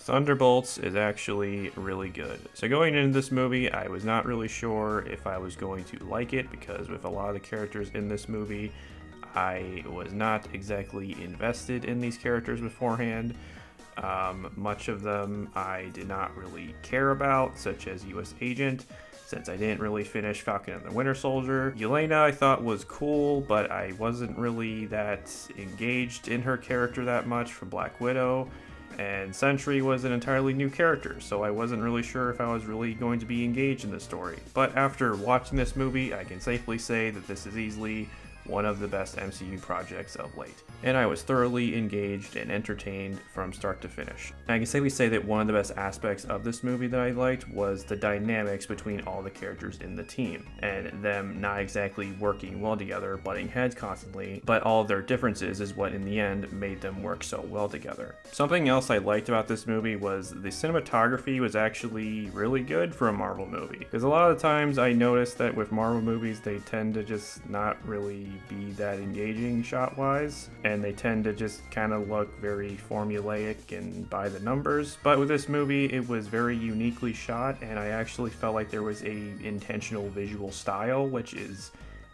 Thunderbolts is actually really good. So going into this movie, I was not really sure if I was going to like it because with a lot of the characters in this movie, I was not exactly invested in these characters beforehand. Much of them I did not really care about, such as US Agent, since I didn't really finish Falcon and the Winter Soldier. Yelena I thought was cool, but I wasn't really that engaged in her character that much from Black Widow. And Sentry was an entirely new character, so I wasn't really sure if I was really going to be engaged in the story. But after watching this movie, I can safely say that this is easily one of the best MCU projects of late. And I was thoroughly engaged and entertained from start to finish. And I can safely say that one of the best aspects of this movie that I liked was the dynamics between all the characters in the team, and them not exactly working well together, butting heads constantly, but all of their differences is what in the end made them work so well together. Something else I liked about this movie was the cinematography was actually really good for a Marvel movie. Because a lot of times I noticed that with Marvel movies, they tend to just not really be that engaging shot-wise, and they tend to just kind of look very formulaic and by the numbers. But with this movie, it was very uniquely shot, and I actually felt like there was a intentional visual style, which is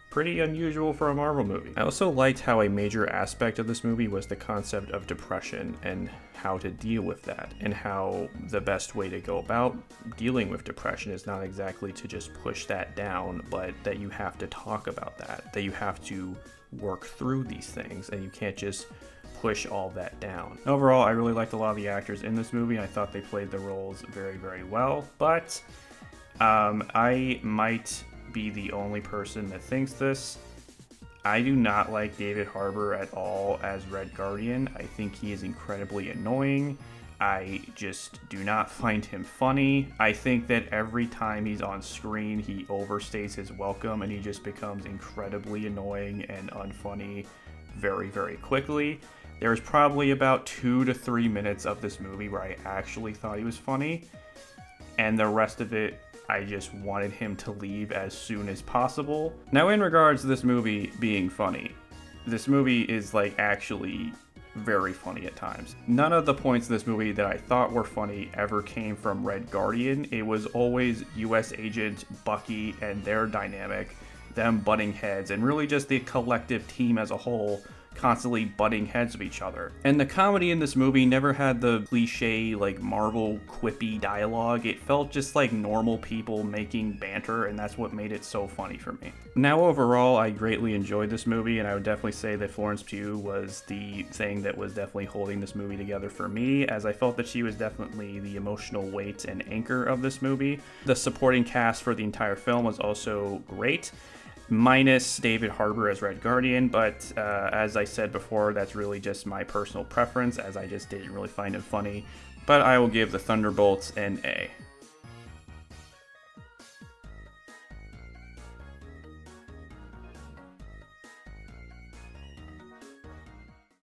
pretty unusual for a Marvel movie. I also liked how a major aspect of this movie was the concept of depression and how to deal with that, and how the best way to go about dealing with depression is not exactly to just push that down, but that you have to talk about that you have to work through these things, and you can't just push all that down. Overall, I really liked a lot of the actors in this movie. I thought they played the roles very, very well, but I might be the only person that thinks this. I do not like David Harbour at all as Red Guardian. I think he is incredibly annoying. I just do not find him funny. I think that every time he's on screen, he overstays his welcome and he just becomes incredibly annoying and unfunny very, very quickly. There's probably about 2 to 3 minutes of this movie where I actually thought he was funny, and the rest of it I just wanted him to leave as soon as possible. Now, in regards to this movie being funny, this movie is actually very funny at times. None of the points in this movie that I thought were funny ever came from Red Guardian. It was always US Agent, Bucky, and their dynamic, them butting heads, and really just the collective team as a whole constantly butting heads with each other. And the comedy in this movie never had the cliche Marvel quippy dialogue. It felt just like normal people making banter, and that's what made it so funny for me. Now overall, I greatly enjoyed this movie, and I would definitely say that Florence Pugh was the thing that was definitely holding this movie together for me, as I felt that she was definitely the emotional weight and anchor of this movie. The supporting cast for the entire film was also great, minus David Harbour as Red Guardian, but as I said before, that's really just my personal preference, as I just didn't really find him funny. But I will give the Thunderbolts an A.